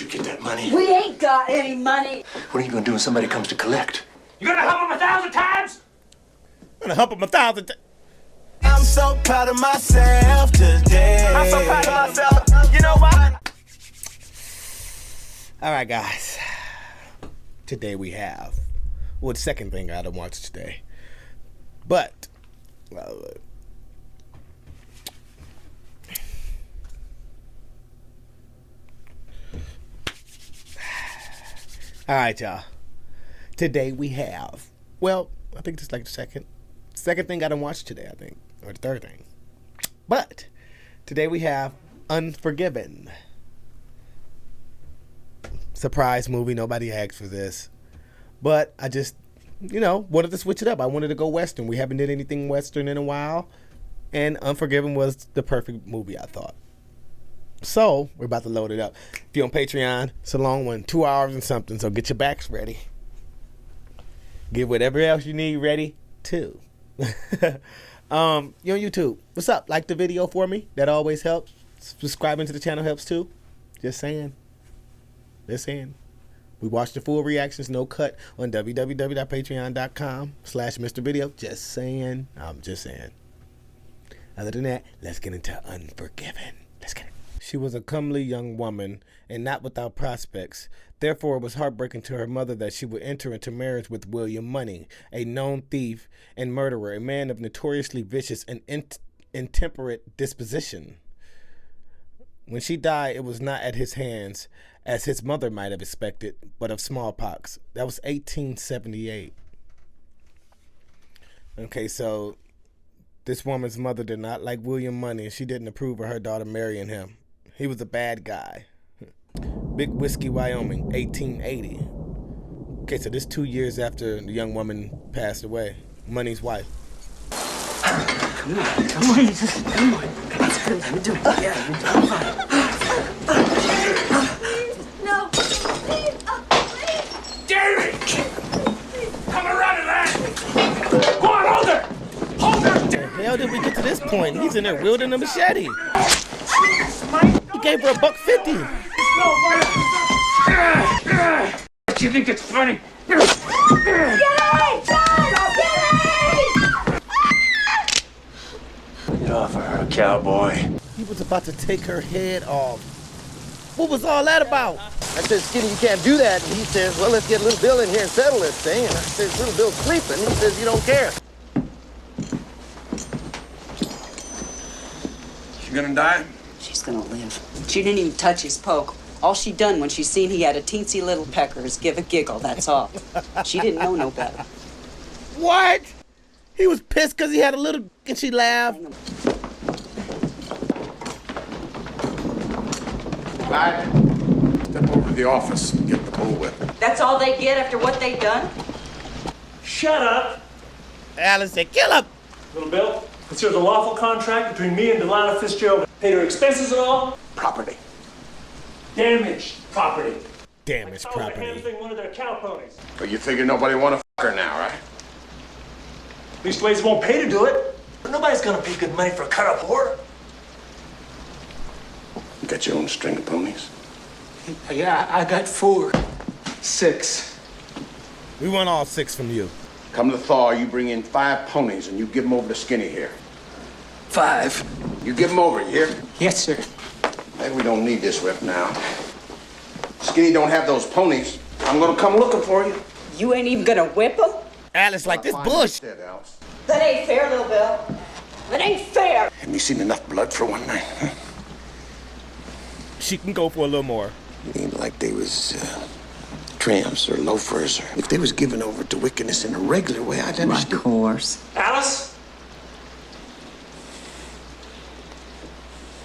you get that money? We ain't got any money. What are you gonna do when somebody comes to collect? You gonna hump him 1,000 times? I'm gonna hump him 1,000 times. I'm so proud of myself today. I'm so proud of myself. You know what? All right, guys. Today we have, well, the second thing I don't watch today, but all right, y'all. Today we have, well, I think it's like the second thing I don't watch today, I think, or the third thing. But today we have Unforgiven. Surprise movie. Nobody asked for this, but I just, wanted to switch it up. I wanted to go Western. We haven't did anything Western in a while, and Unforgiven was the perfect movie, I thought. So we're about to load it up. If you're on Patreon, it's a long one, 2 hours and something. So get your backs ready. Get whatever else you need ready too. You're on YouTube. What's up? Like the video for me. That always helps. Subscribing to the channel helps too. Just saying. We watch the full reactions, no cut, on www.patreon.com/MrVideo. Just saying. I'm just saying. Other than that, let's get into Unforgiven. Let's get it. She was a comely young woman and not without prospects. Therefore, it was heartbreaking to her mother that she would enter into marriage with William Munny, a known thief and murderer, a man of notoriously vicious and intemperate disposition. When she died, it was not at his hands, as his mother might have expected, but of smallpox. That was 1878. Okay, so this woman's mother did not like William Munny, and she didn't approve of her daughter marrying him. He was a bad guy. Big Whiskey, Wyoming, 1880. Okay, so this 2 years after the young woman passed away, Munny's wife. Come on. Come on. It's good. You're doing it. Yeah, you're doing fine. No. Please. Please. Jerry! Come around to that! Go on, hold her! Hold her! How did we get to this point? He's in there wielding a machete. He gave her $1.50. You think it's funny? Get away! John! Get away! Get off of her, cowboy. He was about to take her head off. What was all that about? I said, Skinny, you can't do that. And he says, well, let's get Little Bill in here and settle this thing. And I says, Little Bill's sleeping. He says, you don't care. She gonna die? She's gonna live. She didn't even touch his poke. All she done when she seen he had a teensy little pecker is give a giggle, that's all. She didn't know no better. What? He was pissed because he had a little, and she laughed. Right. Step over to the office and get the bullwhip. That's all they get after what they done? Shut up! Alice said, kill him. Little Bill, consider the lawful contract between me and Delilah Fitzgerald. Paid her expenses and all. Property. Damaged property. Damaged property. Handling one of their cow ponies. But you figure nobody wanna fuck her now, right? These places won't pay to do it. But nobody's gonna pay good money for a cut-up whore. You got your own string of ponies? Yeah, I got 4. 6. We want all 6 from you. Come to thaw, you bring in 5 ponies and you give them over to Skinny here. 5. You give them over, you hear? Yes, sir. Maybe we don't need this whip now. Skinny don't have those ponies. I'm gonna come looking for you. You ain't even gonna whip him? Alice like this bush. Instead, Alice. That ain't fair, Little Bill. That ain't fair. Have you seen enough blood for one night? Huh? She can go for a little more. It ain't like they was tramps or loafers. Or if they was given over to wickedness in a regular way, I'd understand. Of course. Alice?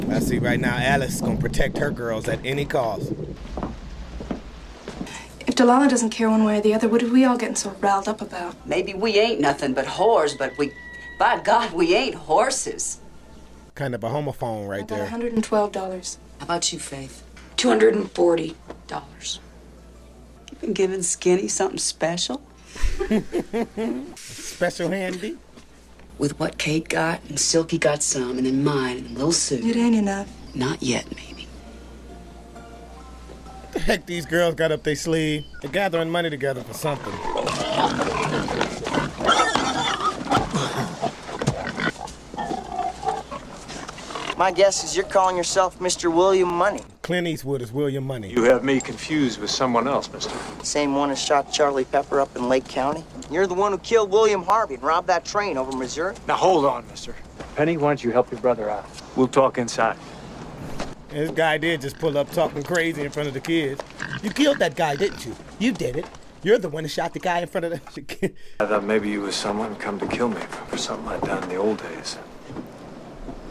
I see right now Alice is going to protect her girls at any cost. If Delilah doesn't care one way or the other, what are we all getting so riled up about? Maybe we ain't nothing but whores, but by God, we ain't horses. Kind of a homophone right About there. $112. How about you, Faith? $240. You been giving Skinny something special? Special handy? With what Kate got, and Silky got some, and then mine, and little Sue. It ain't enough. Not yet, maybe. What the Heck, these girls got up their sleeve. They're gathering money together for something. My guess is you're calling yourself Mr. William Munny. Clint Eastwood is William Money. You have me confused with someone else, mister. Same one who shot Charlie Pepper up in Lake County. You're the one who killed William Harvey and robbed that train over Missouri. Now hold on, mister. Penny, why don't you help your brother out? We'll talk inside. And this guy did just pull up talking crazy in front of the kids. You killed that guy, didn't you? You did it. You're the one who shot the guy in front of the kid. I thought maybe you was someone come to kill me for something I'd done in the old days.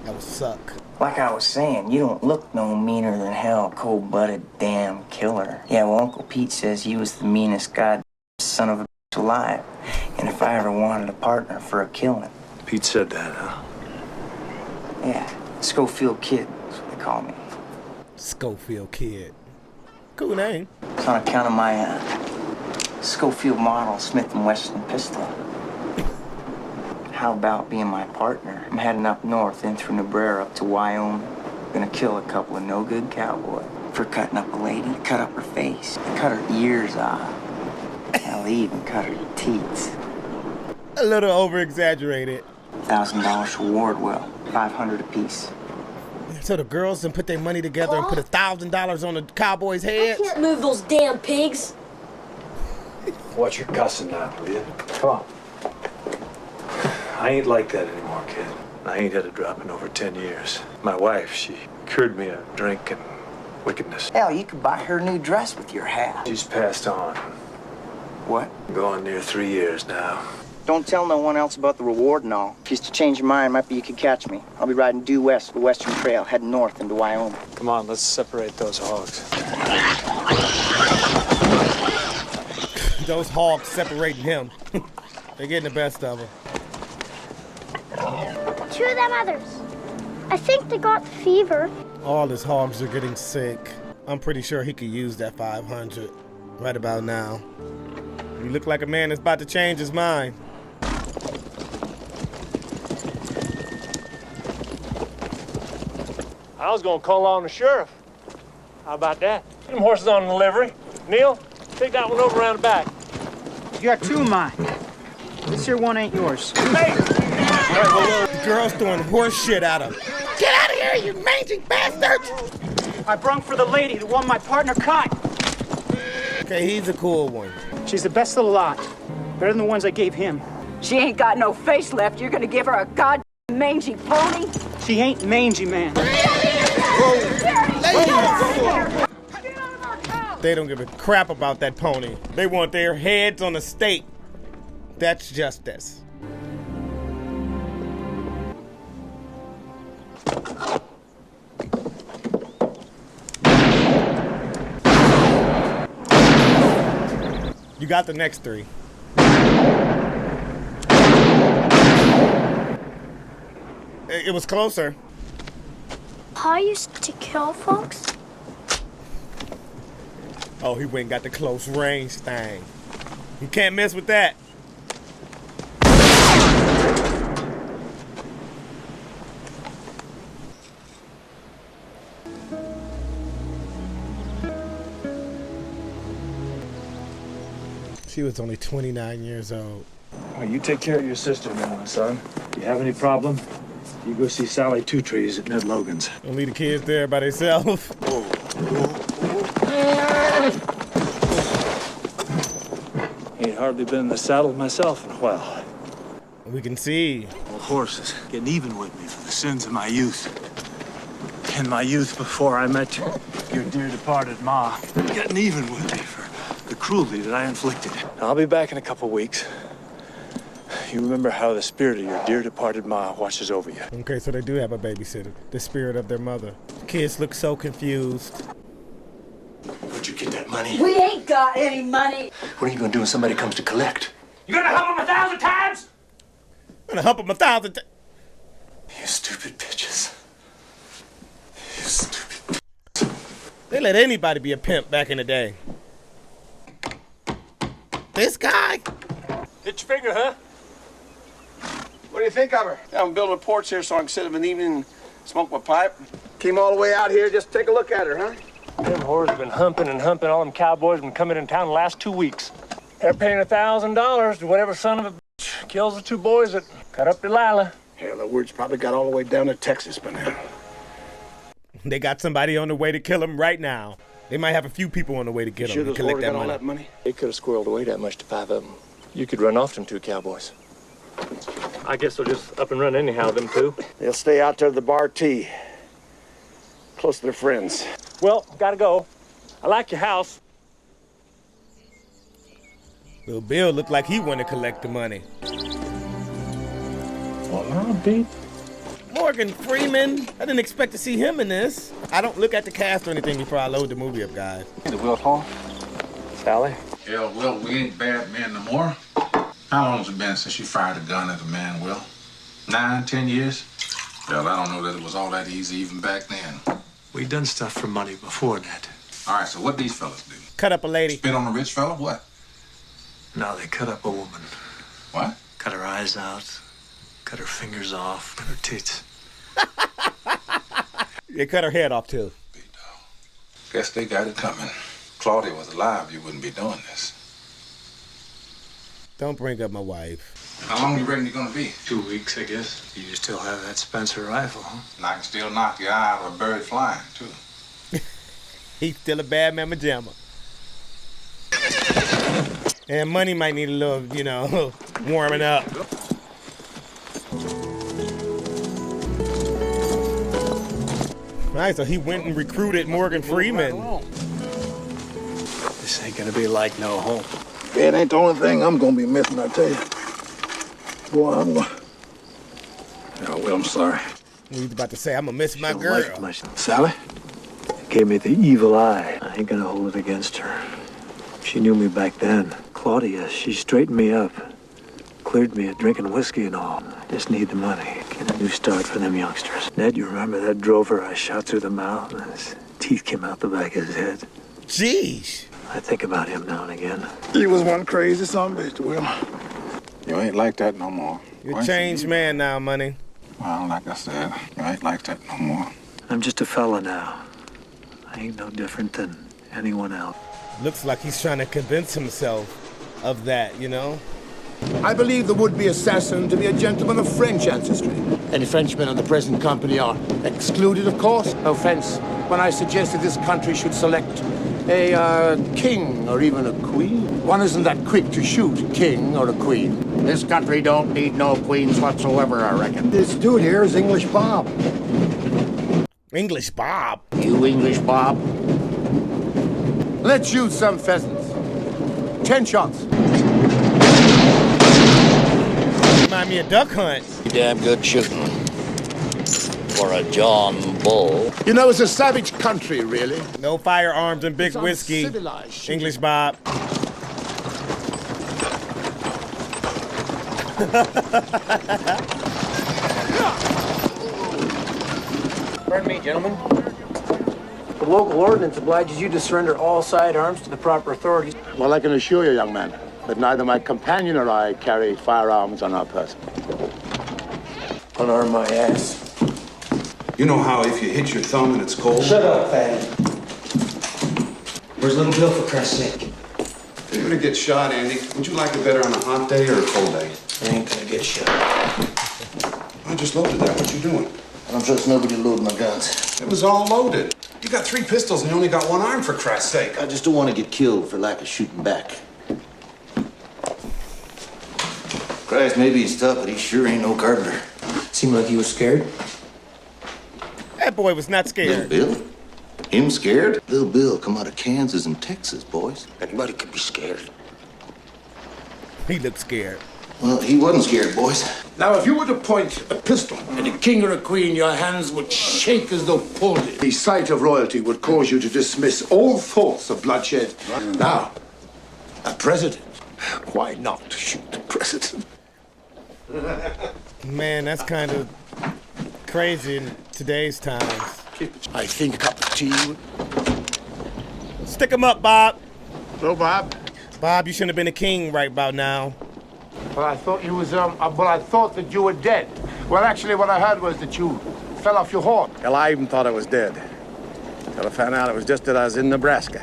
That would suck. Like I was saying, you don't look no meaner than hell, cold-blooded damn killer. Yeah, well, Uncle Pete says you was the meanest god son of a bitch alive. And if I ever wanted a partner for a killing. Pete said that, huh? Yeah, Schofield Kid is what they call me. Schofield Kid. Cool name. It's on account of my Schofield model Smith & Wesson pistol. How about being my partner? I'm heading up north, in through Nebraska up to Wyoming. Gonna kill a couple of no-good cowboys for cutting up a lady. Cut up her face. Cut her ears off. Hell, they even cut her teeth. A little over-exaggerated. $1,000 reward, Will. $500 apiece. So the girls then put their money together and put $1,000 on the cowboys' heads? I can't move those damn pigs. Watch your cussing now, will you? Come on. I ain't like that anymore, kid. I ain't had a drop in over 10 years. My wife, she cured me of drink and wickedness. Hell, you could buy her a new dress with your hat. She's passed on. What? Going near 3 years now. Don't tell no one else about the reward and all. If you to change your mind, might be you could catch me. I'll be riding due west of the Western Trail, heading north into Wyoming. Come on, let's separate those hogs. Those hogs separating him. They're getting the best of him. 2 of them others. I think they got the fever. All his hogs are getting sick. I'm pretty sure he could use that 500 right about now. You look like a man that's about to change his mind. I was gonna call on the sheriff. How about that? Get them horses on the livery. Neil, take that one over around the back. You got 2 of mine. This here one ain't yours. Hey! The girl's throwing horse shit at him. Get out of here, you mangy bastards! I brung for the lady, the one my partner caught. Okay, he's a cool one. She's the best of the lot. Better than the ones I gave him. She ain't got no face left. You're gonna give her a goddamn mangy pony? She ain't mangy, man. They don't give a crap about that pony. They want their heads on a stake. That's justice. You got the next 3. It was closer. I used to kill folks. Oh, he went and got the close range thing. You can't mess with that. She was only 29 years old. Well, you take care of your sister now, son. If you have any problem, you go see Sally Two Trees at Ned Logan's. Don't leave the kids there by themselves. Ain't hardly been in the saddle myself in a while. We can see. Old horses getting even with me for the sins of my youth. In my youth before I met your dear departed ma, getting even with me for the cruelty that I inflicted. I'll be back in a couple weeks. You remember how the spirit of your dear departed ma watches over you. Okay, so they do have a babysitter. The spirit of their mother. Kids look so confused. Where'd you get that money? We ain't got any money. What are you gonna do when somebody comes to collect? You gonna help him 1,000 times? I'm gonna hump them 1,000 times. You stupid bitches. You stupid. They let anybody be a pimp back in the day. This guy? Hit your finger, huh? What do you think of her? Yeah, I'm building a porch here so I can sit of an evening and smoke my pipe. Came all the way out here just to take a look at her, huh? Them whores have been humping and humping. All them cowboys have been coming in town the last 2 weeks. They're paying $1,000 to whatever son of a bitch kills the two boys that cut up Delilah. Hell, the word's probably got all the way down to Texas by now. They got somebody on the way to kill him right now. They might have a few people on the way to get him and collect that all money. that money? They could have squirreled away that much to 5 of them. You could run off them 2 cowboys. I guess they'll just up and run anyhow, them 2. They'll stay out there at the bar tea. Close to their friends. Well, gotta go. I like your house. Little Bill looked like he wanted to collect the money. Well, now, Pete. Morgan Freeman. I didn't expect to see him in this. I don't look at the cast or anything before I load the movie up, guys. The Will Hall. Sally. Hell, Will, we ain't bad men no more. How long's it been since you fired a gun at a man, Will? 9, 10 years? Well, I don't know that it was all that easy even back then. We done stuff for money before that. All right, so what these fellas do? Cut up a lady. Spit on a rich fella? What? No, they cut up a woman. What? Cut her eyes out, cut her fingers off, cut her tits. They cut her head off, too. Guess they got it coming. Claudia was alive, you wouldn't be doing this. Don't bring up my wife. How long you reckon you're gonna be? 2 weeks, I guess. You still have that Spencer rifle, huh? And I can still knock your eye out of a bird flying, too. He's still a bad mamma jamma. And Munny might need a little, warming up. Right, so he went and recruited Morgan Freeman. This ain't gonna be like no home. It ain't the only thing I'm gonna be missing, I tell you. Boy, I'm gonna... Oh, well, I'm sorry. He was about to say, I'm gonna miss my girl. Sally? Gave me the evil eye. I ain't gonna hold it against her. She knew me back then. Claudia, she straightened me up. Cleared me of drinking whiskey and all. I just need the money. Get a new start for them youngsters. Ned, you remember that drover I shot through the mouth and his teeth came out the back of his head? Jeez. I think about him now and again. He was one crazy son of a bitch, Will. You ain't like that no more. You're a changed man now, Munny. Well, like I said, you ain't like that no more. I'm just a fella now. I ain't no different than anyone else. Looks like he's trying to convince himself of that, I believe the would-be assassin to be a gentleman of French ancestry. Any Frenchmen in the present company are excluded, of course. No offense when I suggested this country should select a king or even a queen. One isn't that quick to shoot a king or a queen. This country don't need no queens whatsoever, I reckon. This dude here is English Bob. English Bob. You English Bob. Let's shoot some pheasants. 10 shots. Remind me of Duck Hunt. Damn good shooting for a John Bull. You know, it's a savage country, really. No firearms and big whiskey. English Bob. Pardon me, gentlemen. The local ordinance obliges you to surrender all sidearms to the proper authorities. Well, I can assure you, young man, that neither my companion or I carry firearms on our person. Unarm my ass. You know how if you hit your thumb and it's cold? Shut up, fatty. Where's little Bill, for Christ's sake? If you're gonna get shot, Andy, would you like it better on a hot day or a cold day? I ain't gonna get shot. I just loaded that. What you doing? I don't trust nobody to load my guns. It was all loaded. You got 3 pistols and you only got 1 arm, for Christ's sake. I just don't want to get killed for lack of shooting back. Christ, maybe he's tough, but he sure ain't no carpenter. Seemed like he was scared. That boy was not scared. Little Bill? Him scared? Little Bill come out of Kansas and Texas, boys. Anybody could be scared. He looked scared. Well, he wasn't scared, boys. Now, if you were to point a pistol at a king or a queen, your hands would shake as though pulled. The sight of royalty would cause you to dismiss all thoughts of bloodshed. Now, a president. Why not shoot the president? Man, that's kind of crazy in today's times. I think a cup of tea. Stick him up, Bob. Hello, Bob. Bob, you shouldn't have been a king right about now. Well, I thought you was, I thought that you were dead. Well, actually, what I heard was that you fell off your horse. Well, I even thought I was dead. Till I found out it was just that I was in Nebraska.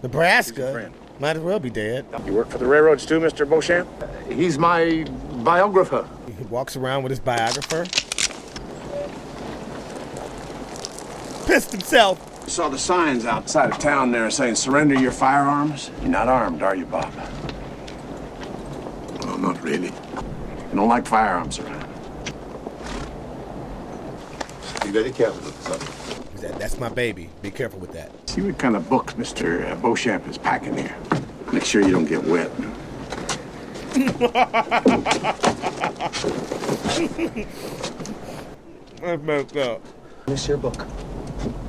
Nebraska? Might as well be dead. You work for the railroads too, Mr. Beauchamp? He's my biographer. He walks around with his biographer. Pissed himself. You saw the signs outside of town there saying, surrender your firearms? You're not armed, are you, Bob? Oh, not really. You don't like firearms around. Be very careful with something. That's my baby. Be careful with that. See what kind of books Mr. Beauchamp is packing here. Make sure you don't get wet. That's messed up. What's your book?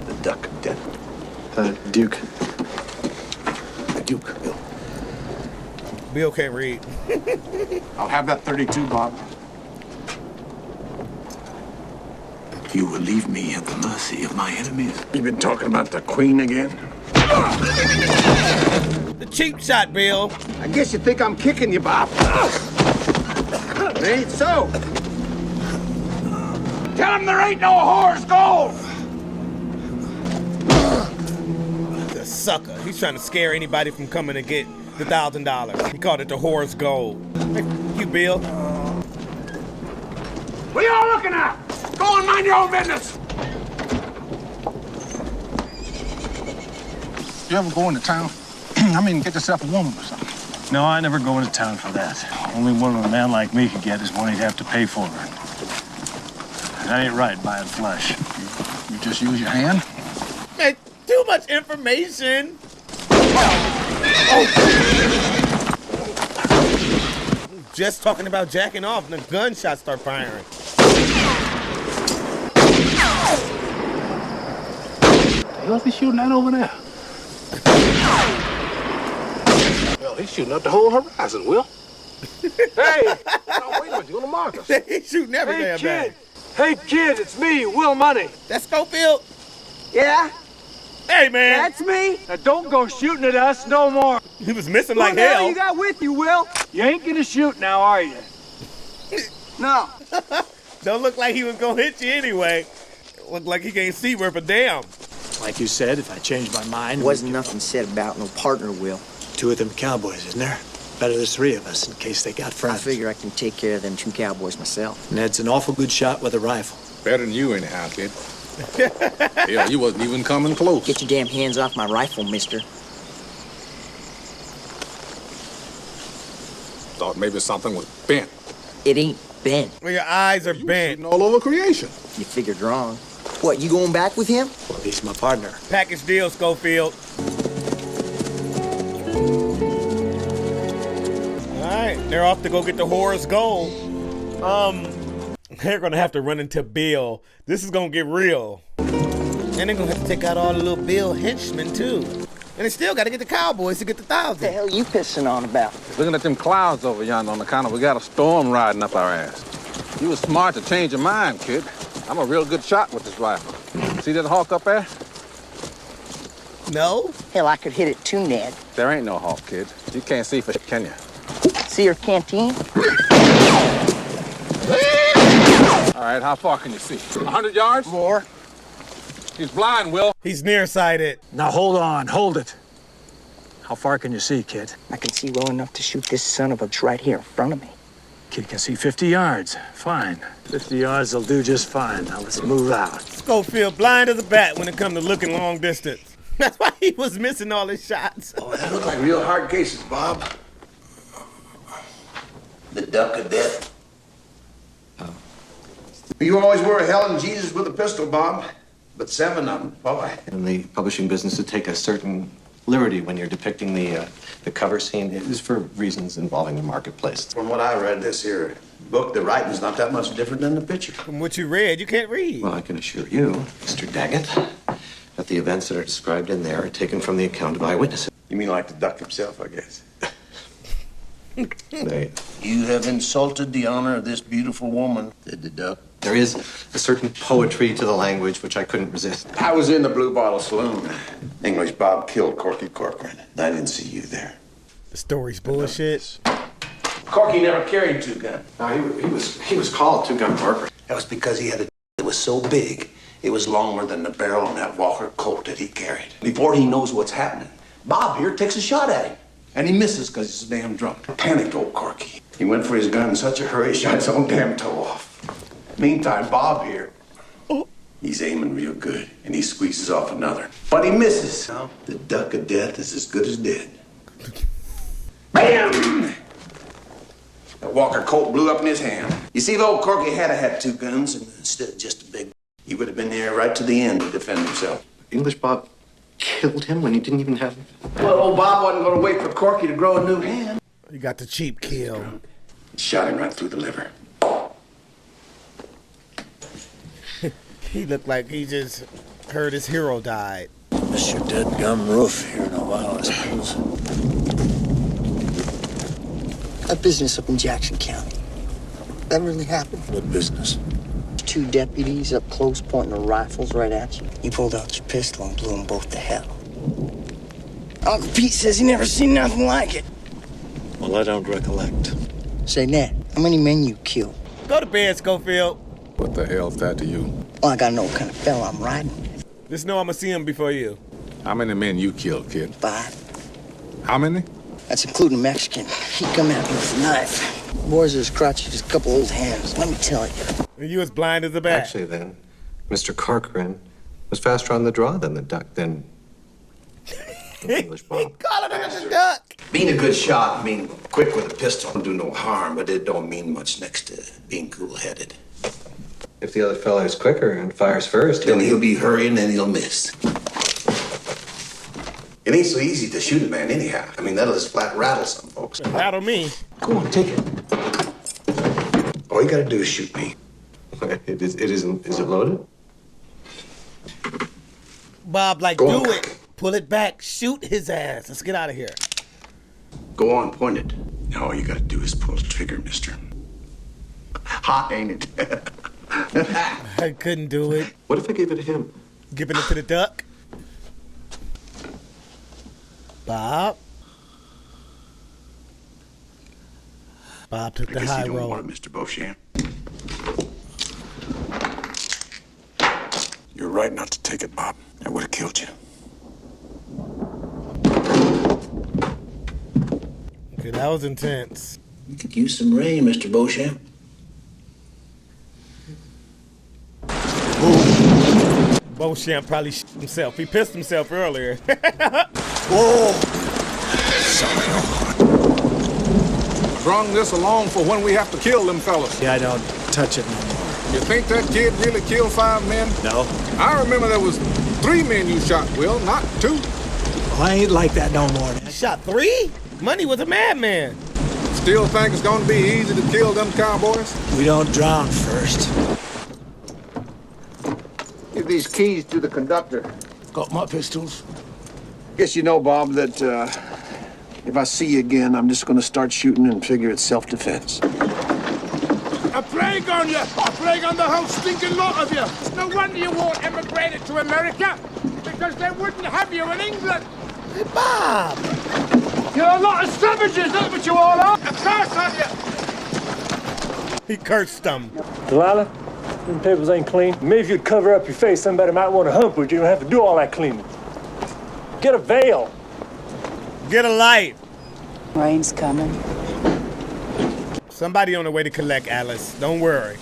The Duck of Death. Duke. The Duke, Bill. Bill can't read. I'll have that 32, Bob. You will leave me at the mercy of my enemies. You been talking about the Queen again? The cheap shot, Bill. I guess you think I'm kicking you, Bob. It ain't so. Tell him there ain't no whore's gold. The sucker. He's trying to scare anybody from coming to get the $1,000. He called it the whore's gold. Hey, you, Bill. What are y'all looking at? Go and mind your own business. You ever go into town? I mean, get yourself a woman or something. No, I never go into town for that. Only one a man like me could get is one he'd have to pay for her. That ain't right, buying flesh. You just use your hand? Man, too much information. Just talking about jacking off and the gunshots start firing. The hell's he shooting at over there? Well, he's shooting up the whole horizon, Will. Hey! No, wait a minute, you're gonna mark us. He's shooting every damn thing. Hey, kid, it's me, Will Munny. That's Schofield. Yeah? Hey, man. That's me? Now, don't go shooting at us no more. He was missing Who like the hell hell. you got with you, Will? You ain't gonna shoot now, are you? No. Don't look like he was gonna hit you anyway. Look like he can't see worth a damn. Like you said, if I change my mind... Wasn't nothing said about no partner, Will. 2 of them cowboys, isn't there? Better there's 3 of us in case they got I friends. figure I can take care of them 2 cowboys myself. Ned's an awful good shot with a rifle. Better than you anyhow, kid. Yeah, you wasn't even coming close. Get your damn hands off my rifle, mister. Thought maybe something was bent. It ain't bent. Well, your eyes are bent. Shooting all over creation. You figured wrong. What, you going back with him? Well, he's my partner. Package deal, Schofield. All right, they're off to go get the whore's gold. They're gonna have to run into Bill. This is gonna get real. And they're gonna have to take out all the little Bill henchmen too. And they still gotta get the cowboys to get the What the $1,000. hell you pissing on about? Looking at them clouds over yonder on the counter, we got a storm riding up our ass. You was smart to change your mind, kid. I'm a real good shot with this rifle. See that hawk up there? No? Hell, I could hit it too, Ned. There ain't no hawk, kid. You can't see for shit, can you? See your canteen? All right, how far can you see? 100 yards? More. He's blind, Will. He's nearsighted. Now, hold on, hold it. How far can you see, kid? I can see well enough to shoot this son of a bitch right here in front of me. Kid can see 50 yards. Fine. 50 yards will do just fine. Now, let's move out. Schofield blind as a bat when it comes to looking long distance. That's why he was missing all his shots. Oh, that look like real hard cases, Bob. The Duck of Death. You always were a hell and Jesus with a pistol, Bob. But 7 of them, boy. In the publishing business, to take a certain liberty when you're depicting the cover scene is for reasons involving the marketplace. From what I read, this here book, the writing's not that much different than the picture. From what you read, you can't read. Well, I can assure you, Mr. Daggett, that the events that are described in there are taken from the account of eyewitnesses. You mean like the duck himself, I guess? They, You have insulted the honor of this beautiful woman, said the duck. there is a certain poetry to the language which I couldn't resist. I was in the Blue Bottle Saloon. English Bob killed Corky Corcoran. I didn't see you there. The story's bullshit. Corky never carried 2 guns. No, he was called two-gun Corcoran. That was because he had a that was so big, It was longer than the barrel on that Walker Colt that he carried. Before he knows what's happening, Bob here takes a shot at him. And he misses because he's so damn drunk. Panicked old Corky. He went for his gun in such a hurry, he shot his own damn toe off. Meantime, Bob here, he's aiming real good, and he squeezes off another. But he misses. Now, the duck of death is as good as dead. Bam! The Walker Colt blew up in his hand. You see, if old Corky had two guns, and instead of just a big, he would have been there right to the end to defend himself. English Bob killed him when he didn't even have... Well, old Bob wasn't going to wait for Corky to grow a new hand. You got the cheap kill. Shot him right through the liver. He looked like he just heard his hero died. Mr. Dead Gum Roof here in a while, I suppose. A business up in Jackson County. That really happened? What business? 2 deputies up close pointing their rifles right at you. You pulled out your pistol and blew them both to hell. Uncle Pete says he never seen nothing like it. Well, I don't recollect. Say, Ned, how many men you killed? Go to bed, Schofield. What the hell's that to you? Well, I gotta know what kind of fella I'm riding with. Just know I'm gonna see him before you. How many men you killed, kid? 5. How many? That's including a Mexican. He come at me with a knife. Boys are as crotchety as a couple old hens, let me tell you. And you as blind as a bat. Actually, then, Mr. Corcoran was faster on the draw than the duck, than English Bob. Call it a duck. Being a good shot, being quick with a pistol, don't do no harm, but it don't mean much next to being cool-headed. If the other fella is quicker and fires first, Then he'll be hurrying and he'll miss. It ain't so easy to shoot a man anyhow. I mean, that'll just flat rattle some folks. Rattle me. Go on, take it. All you gotta do is shoot me. It isn't. Is it loaded? Bob, like, Go do on. it. Pull it back. Shoot his ass. Let's get out of here. Go on, point it. Now all you gotta do is pull the trigger, mister. Hot, ain't it? I couldn't do it. What if I gave it to him? Giving it to the duck. Bob. Bob took the I guess high you don't road. want it, Mr. Beauchamp. You're right not to take it, Bob. I would have killed you. Okay, that was intense. You could use some rain, Mr. Beauchamp. Beauchamp probably shit himself. He pissed himself earlier. Whoa! Brung this along for when we have to kill them fellas. Yeah, I don't touch it no more. You think that kid really killed 5 men? No? I remember there was 3 men you shot, Will, not 2. Well, I ain't like that no more. He shot 3? Munny was a madman. Still think it's gonna be easy to kill them cowboys? We don't drown first. Give these keys to the conductor. Got my pistols. Guess you know, Bob, that if I see you again, I'm just gonna start shooting and figure it's self-defense. A plague on you! A plague on the whole stinking lot of you! It's no wonder you all emigrated to America, because they wouldn't have you in England! Hey, Bob! You're a lot of savages, that's what you all are! A curse on you! He cursed them. Delilah, them tables ain't clean. Maybe if you'd cover up your face, somebody might want to hump with you. You don't have to do all that cleaning. Get a veil. Get a light. Rain's coming. Somebody on the way to collect Alice. Don't worry.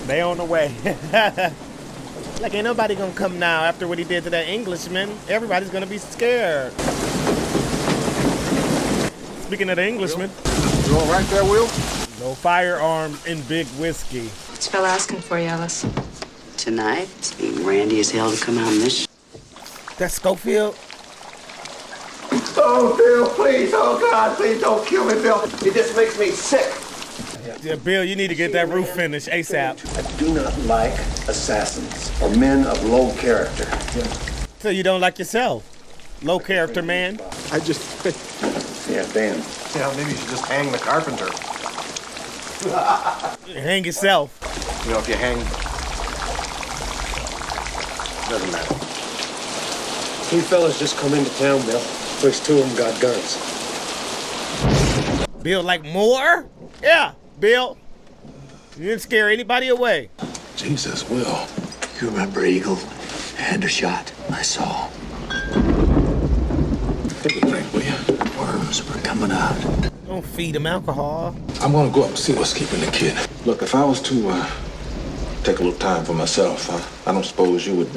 They on the way. Like, ain't nobody gonna come now after what he did to that Englishman. Everybody's gonna be scared. Speaking of the Englishman. You all right there, Will? No firearms in big whiskey. This fella asking for you, Alice. Tonight, it's being randy as hell to come out in this. That's Schofield? Oh, Bill, please. Oh, God, please don't kill me, Bill. It just makes me sick. Yeah, Bill, you need to get that roof finished ASAP. I do not like assassins or men of low character. So you don't like yourself? Low character man? I just... Yeah, Dan. Yeah, maybe you should just hang the carpenter. Hang yourself. You know, if you hang... Doesn't matter. 3 fellas just come into town, Bill. At least 2 of them got guns. Bill, like more? Yeah, Bill. You didn't scare anybody away. Jesus, Will. You remember Eagle? Hendershot. I saw. Take a drink, will you? Worms were coming out. Don't feed him alcohol. I'm gonna go up and see what's keeping the kid. Look, if I was to take a little time for myself, I don't suppose you would.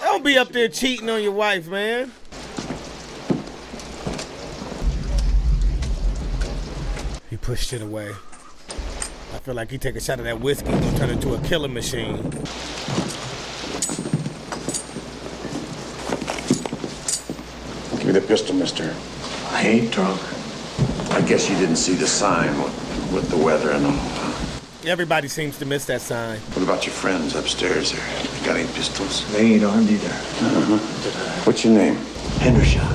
Don't be up there cheating on your wife, man. He pushed it away. I feel like he take a shot of that whiskey, gonna turn into a killing machine. Give me the pistol, mister. I ain't drunk. I guess you didn't see the sign with the weather and all. Everybody seems to miss that sign. What about your friends upstairs there? They got any pistols? They ain't armed either. What's your name? Hendershot.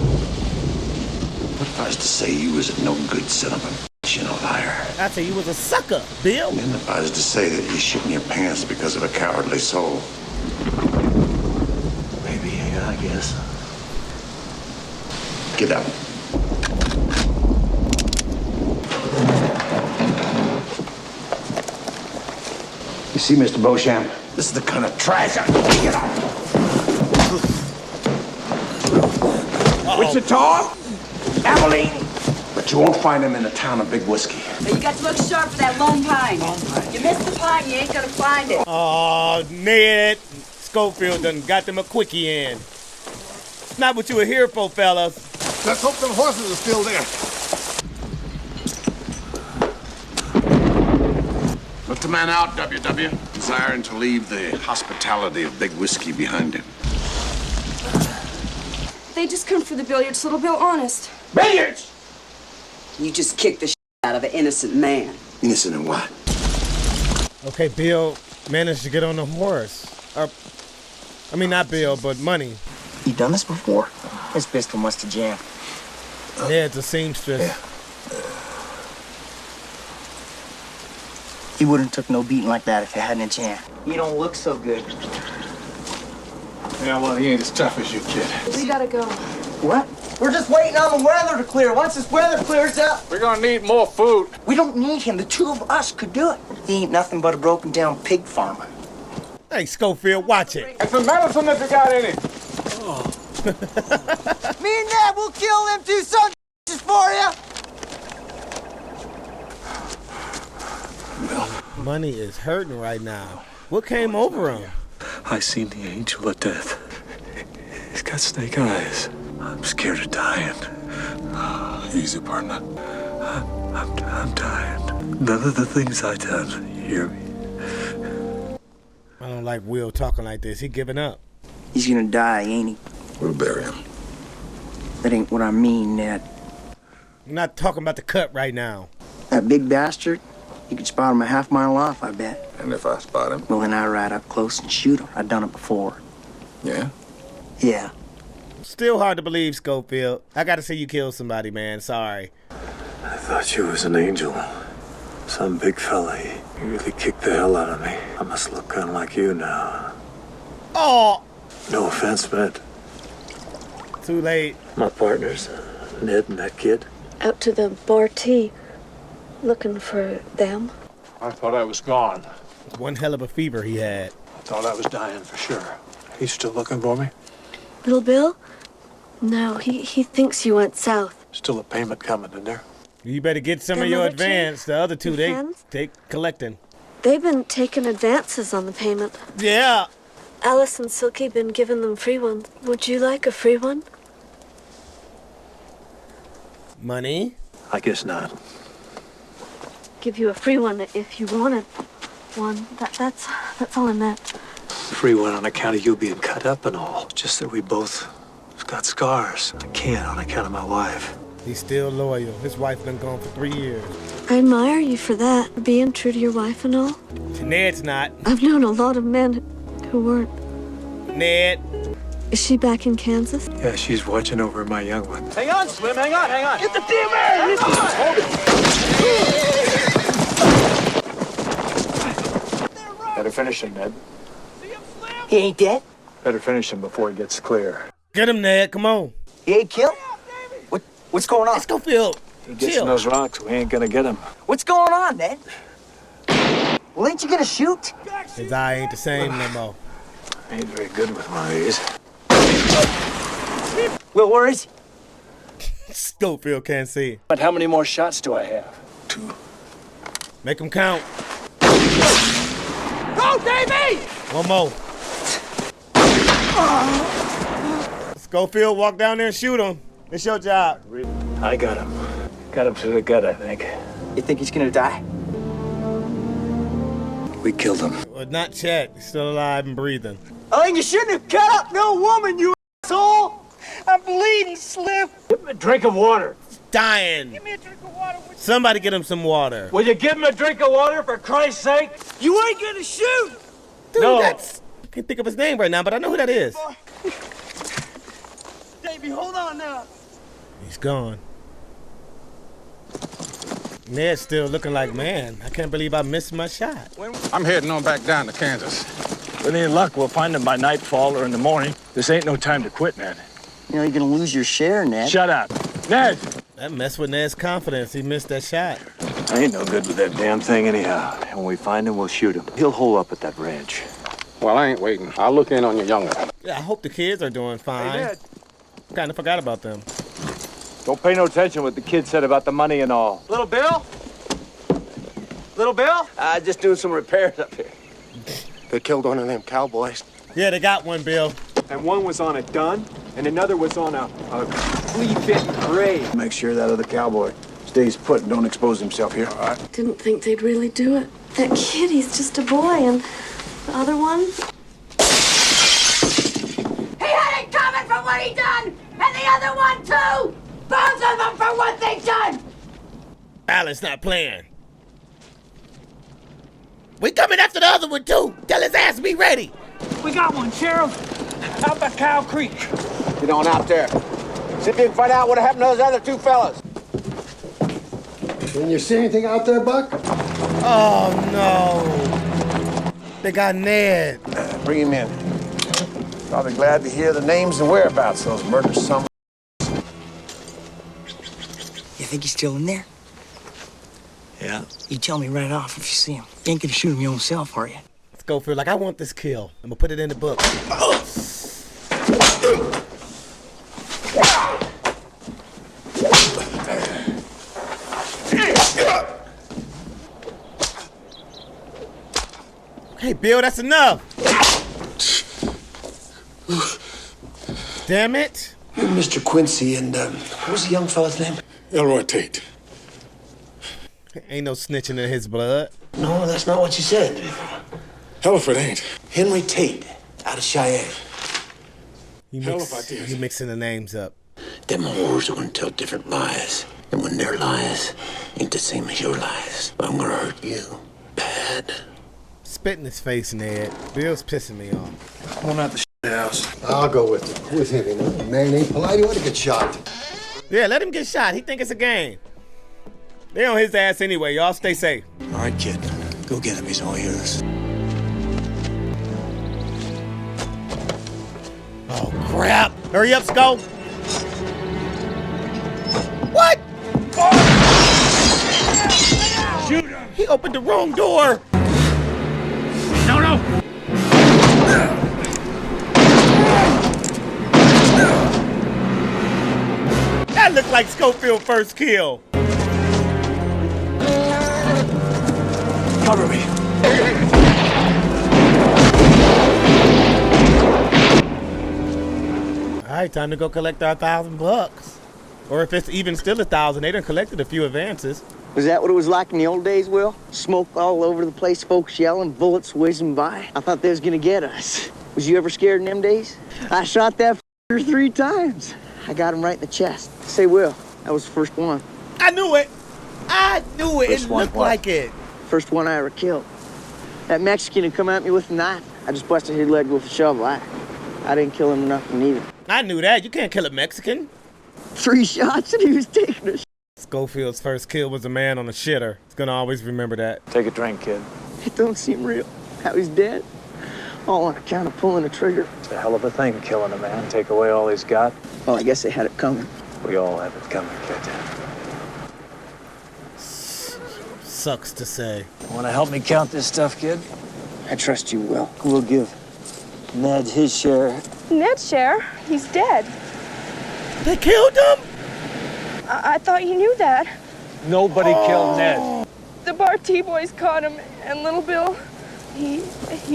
What if I was to say you was a no good son of a bitch and a liar? I'd say you was a sucker, Bill. And if I was to say that you shit in your pants because of a cowardly soul? Maybe, yeah, I guess. Get out. You see, Mr. Beauchamp, this is the kind of trash I get out. Wichita, Abilene, but you won't find him in the town of Big Whiskey. Now you got to look sharp for that lone pine. You missed the pine, you ain't gonna find it. Oh, Ned. Schofield done got them a quickie in. It's not what you were here for, fellas. Let's hope them horses are still there. Let the man out, W.W. Desiring to leave the hospitality of Big Whiskey behind him. They just come for the billiards, Little Bill, honest. Billiards! You just kicked the shit out of an innocent man. Innocent in what? Okay, Bill managed to get on the horse. I mean, not Bill, but Munny. You done this before? His pistol must have jammed. Ned's a seamstress. Yeah. He wouldn't took no beating like that if it hadn't jammed. You don't look so good. Yeah, well, he ain't as tough as you, kid. We gotta go. What? We're just waiting on the weather to clear. Once this weather clears up, We're gonna need more food. we don't need him. The two of us could do it. He ain't nothing but a broken down pig farmer. Hey, Schofield, watch it. And some medicine if you got any. Me and Dad will kill them two sons of for you. Munny is hurting right now. What came over him? I seen the angel of death. He's got snake eyes. I'm scared of dying. Easy, partner. I'm dying. None of the things I done. You hear me? I don't like Will talking like this. He giving up. He's gonna die, ain't he? We'll bury him. That ain't what I mean, Ned. I'm not talking about the cut right now. That big bastard, you could spot him a half mile off, I bet. And if I spot him? Well, then I ride up close and shoot him. I've done it before. Yeah? Yeah. Still hard to believe, Schofield. I gotta say you killed somebody, man. Sorry. I thought you was an angel. Some big fella. He really kicked the hell out of me. I must look kind of like you now. Oh! No offense, Matt. Too late. My partners, Ned and that kid. Out to the bar T, looking for them. I thought I was gone. One hell of a fever he had. I thought I was dying for sure. He's still looking for me? Little Bill? No, he thinks you went south. Still a payment coming in there. You better get some Them of your other two? advance. The other two, they Friends? take collecting. They've been taking advances on the payment. Yeah. Alice and Silky been giving them free ones. Would you like a free one? Money? I guess not. Give you a free one if you wanted one. That's all I meant. Free one on account of you being cut up and all. Just that we both got scars. I can't on account of my wife. He's still loyal. His wife been gone for 3 years. I admire you for that, for being true to your wife and all. Ned's not. I've known a lot of men who weren't. Ned. Is she back in Kansas? Yeah, she's watching over my young one. Hang on, Slim, hang on. Get the damn air! Better finish him, Ned. He ain't dead? Better finish him before he gets clear. Get him, Ned. Come on. He ain't killed? What's going on? Let's go, Phil. He gets Chill. in those rocks, we ain't gonna get him. What's going on, Ned? Well, ain't you gonna shoot? His eye ain't the same no more. Ain't very good with one of these. Will, where is he? Schofield can't see. But how many more shots do I have? 2. Make him count. Go, Davey! One more. Schofield, walk down there and shoot him. It's your job. I got him. Got him to the gut, I think. You think he's gonna die? We killed him. Well, not Chet. He's still alive and breathing. I think you shouldn't have cut up no woman, you asshole! I'm bleeding, Slim. Give him a drink of water. Dying. Give me a drink of water. Somebody get him some water. Will you give him a drink of water, for Christ's sake? You ain't gonna shoot! Dude, No. that's... I can't think of his name right now, but I know who that is. Davey, hold on now. He's gone. Ned's still looking like, man, I can't believe I missed my shot. I'm heading on back down to Kansas. With any luck, we'll find him by nightfall or in the morning. This ain't no time to quit, Ned. You know, you're gonna lose your share, Ned. Shut up. Ned! That messed with Ned's confidence. He missed that shot. I ain't no good with that damn thing anyhow. And when we find him, we'll shoot him. He'll hole up at that ranch. Well, I ain't waiting. I'll look in on your younger. Yeah, I hope the kids are doing fine. Hey, Ned. Kind of forgot about them. Don't pay no attention what the kid said about the money and all. Little Bill? Little Bill? Just doing some repairs up here. They killed one of them cowboys. Yeah, they got one, Bill. And one was on a dun, and another was on a flea-bitten grave. Make sure that other cowboy stays put and don't expose himself here. All right. Didn't think they'd really do it. That kid, he's just a boy, and the other one? He had it coming for what he done, and the other one too. Both of them for what they done. Alan's not playing. We coming after the other one, too. Tell his ass be ready. We got one, Sheriff. Out by Cow Creek. Get on out there. See if you can find out what happened to those other 2 fellas. Can you see anything out there, Buck? Oh, no. They got Ned. Bring him in. Probably glad to hear the names and whereabouts of those murder sons. You think he's still in there? Yeah. You tell me right off if you see him. You ain't gonna shoot him your own self, are you? Schofield, like, I want this kill. I'm gonna put it in the book. Hey, Bill, that's enough. Damn it. You're Mr. Quincy, and what was the young fella's name? Elroy Tate. Ain't no snitching in his blood. No, that's not what you said. Hell if it ain't. Henry Tate, out of Cheyenne. Hell if I did. You mixing the names up. Them whores are gonna tell different lies. And when their lies ain't the same as your lies, I'm gonna hurt you bad. Spit in his face, Ned. Bill's pissing me off. Going out the house. I'll go with you. With him, you know. Man ain't polite. He ought to get shot. Yeah, let him get shot. He think it's a game. They on his ass anyway. Y'all stay safe. All right, kid. Go get him. He's all yours. Oh, crap. Hurry up, Skull. What? Shoot him! He opened the wrong door. No! That looked like Schofield's first kill. Cover me. All right, time to go collect our $1,000. Or if it's even still 1,000, they done collected a few advances. Was that what it was like in the old days, Will? Smoke all over the place, folks yelling, bullets whizzing by. I thought they was gonna get us. Was you ever scared in them days? I shot that f***er 3 times. I got him right in the chest. Say, Will, that was the first one. I knew it. I knew it. It looked like it. First one I ever killed. That Mexican had come at me with a knife. I just busted his leg with a shovel. I didn't kill him nothing either. I knew that. You can't kill a Mexican. 3 shots and he was taking a Schofield's first kill was a man on a shitter. He's gonna always remember that. Take a drink, kid. It don't seem real. How he's dead. All on account of pulling a trigger. It's a hell of a thing, killing a man. Take away all he's got. Well, I guess they had it coming. We all have it coming, kid. Sucks to say. Want to help me count this stuff, kid? I trust you, Will. We'll give. Ned's his share. Ned's share? He's dead. They killed him? I thought you knew that. Nobody killed Ned. The Bar T boys caught him, and little Bill, he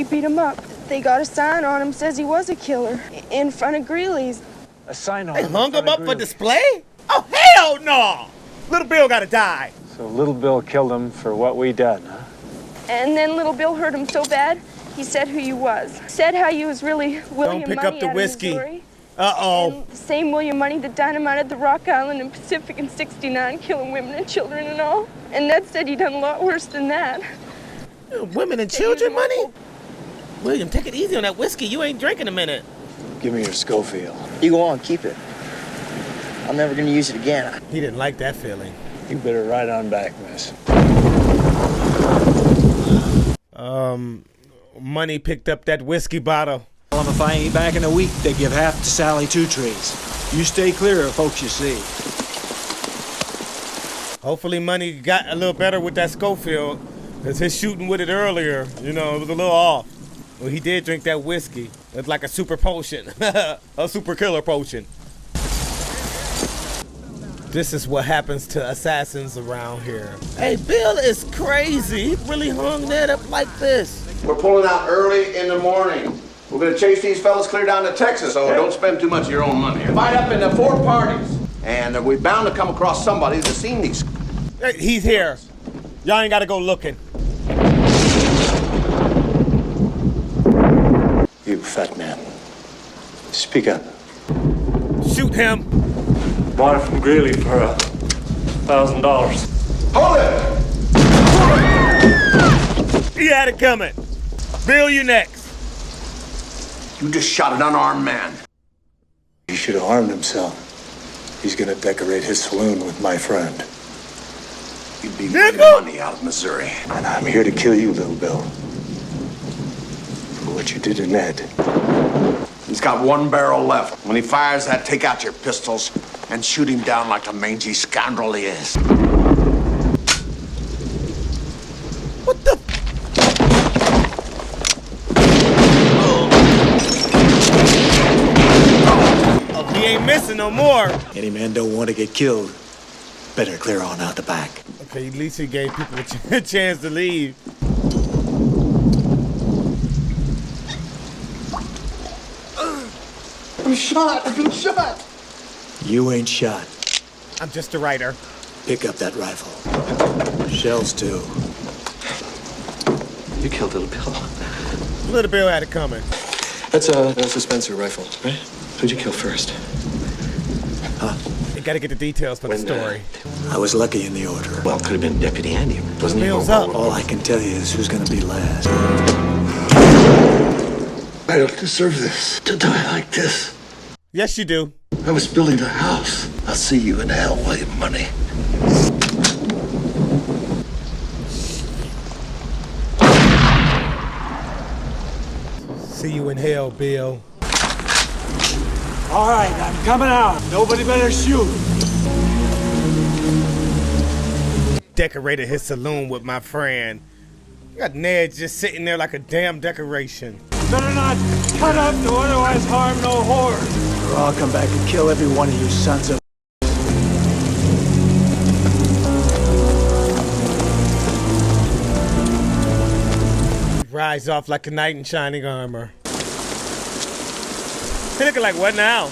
beat him up. They got a sign on him says he was a killer in front of Greeley's. A sign on They him. hung him up for display? Oh, hell no! Little Bill gotta die. So little Bill killed him for what we done, huh? And then little Bill hurt him so bad, he said who you was. Said how you was really William Don't pick Munny up the out of whiskey. Missouri. Uh-oh. And the same William Munny that dynamited the Rock Island and Pacific in '69, killing women and children and all. And Ned said he done a lot worse than that. Women and children, Money? William, take it easy on that whiskey. You ain't drinking a minute. Give me your Schofield. You go on, keep it. I'm never gonna use it again. He didn't like that feeling. You better ride on back, miss. Money picked up that whiskey bottle. Tell 'em if I ain't back in a week, they give half to Sally Two Trees. You stay clear of folks you see. Hopefully Money got a little better with that Schofield, because his shooting with it earlier, it was a little off. Well, he did drink that whiskey. It's like a super potion. A super killer potion. This is what happens to assassins around here. Hey, Bill is crazy. He really hung that up like this. We're pulling out early in the morning. We're gonna chase these fellas clear down to Texas, so don't spend too much of your own money. Divide up into 4 parties. And we're bound to come across somebody that's seen these. Hey, he's here. Y'all ain't gotta go looking. You fat man. Speak up. Shoot him. Bought it from Greeley for $1,000. Hold it! He had it coming. Bill, you next. You just shot an unarmed man. He should have armed himself. He's gonna decorate his saloon with my friend. You'd be winning money out of Missouri. And I'm here to kill you, little Bill. For what you did to Ned. He's got 1 barrel left. When he fires that, take out your pistols and shoot him down like the mangy scoundrel he is. What the? Oh, he ain't missing no more. Any man don't want to get killed. Better clear on out the back. Okay, at least he gave people a chance to leave. I'm shot. I've been shot. You ain't shot. I'm just a writer. Pick up that rifle. Shells too. You killed little Bill. Little Bill had it coming. That's a Spencer rifle, right? Who'd you kill first? You gotta get the details for the story. I was lucky in the order. Well, could have been Deputy Andy, wasn't he? Bill's up. All I can tell you is who's gonna be last. I don't deserve this. To die like this. Yes, you do. I was building a house. I'll see you in hell, William Munny. See you in hell, Bill. All right, I'm coming out. Nobody better shoot. Decorated his saloon with my friend. Got Ned just sitting there like a damn decoration. Better not cut up to otherwise harm no horse. Or I'll come back and kill every one of you sons of... Rise off like a knight in shining armor. He looking like, what now?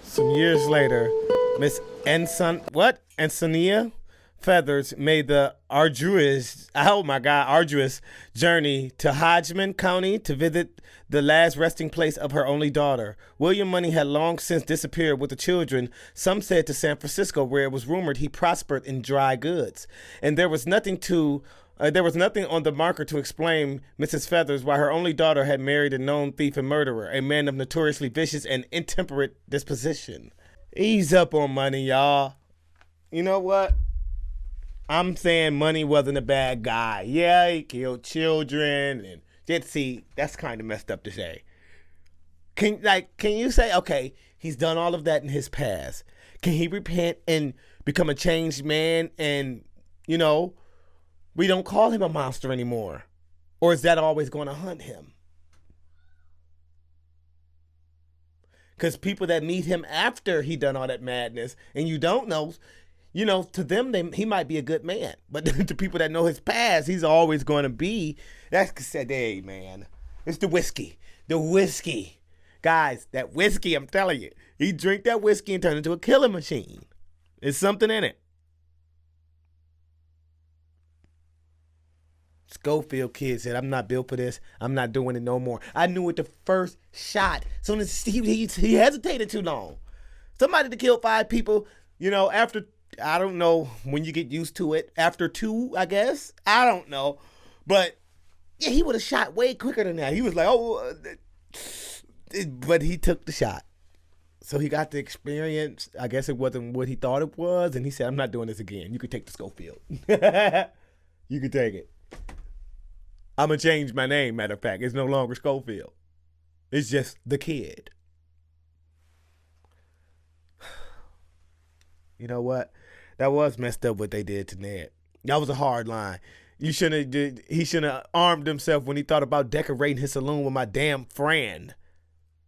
Some years later, Miss Ansonia Feathers made the arduous journey to Hodgman County to visit the last resting place of her only daughter. William Munny had long since disappeared with the children, some said to San Francisco, where it was rumored he prospered in dry goods. And there was nothing on the marker to explain Mrs. Feathers why her only daughter had married a known thief and murderer, a man of notoriously vicious and intemperate disposition. Ease up on Munny, y'all. You know what? I'm saying Munny wasn't a bad guy. Yeah, he killed children, and that's kind of messed up to say. Can you say, okay, he's done all of that in his past? Can he repent and become a changed man and, we don't call him a monster anymore? Or is that always going to hunt him? Because people that meet him after he done all that madness, and you don't know, to them, he might be a good man. But to people that know his past, he's always going to be, that's said, hey, man, it's the whiskey. The whiskey. Guys, that whiskey, I'm telling you, he drink that whiskey and turn into a killing machine. There's something in it. Schofield kid said, I'm not built for this. I'm not doing it no more. I knew it the first shot. Soon as he hesitated too long. Somebody that killed 5 people, after, I don't know when you get used to it. After 2, I guess. I don't know. But yeah, he would have shot way quicker than that. He was like, but he took the shot. So he got the experience. I guess it wasn't what he thought it was. And he said, I'm not doing this again. You can take the Schofield. You can take it. I'm going to change my name, matter of fact. It's no longer Schofield. It's just the kid. You know what? That was messed up what they did to Ned. That was a hard line. He shouldn't have armed himself when he thought about decorating his saloon with my damn friend.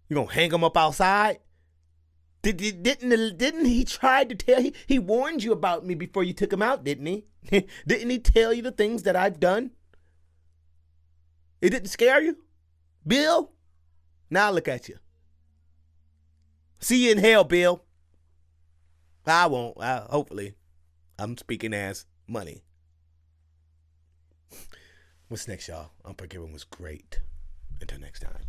You going to hang him up outside? Didn't he try to tell you? He warned you about me before you took him out, didn't he? Didn't he tell you the things that I've done? It didn't scare you? Bill? Now look at you. See you in hell, Bill. I won't. Hopefully. I'm speaking as Munny. What's next, y'all? Unforgiven was great. Until next time.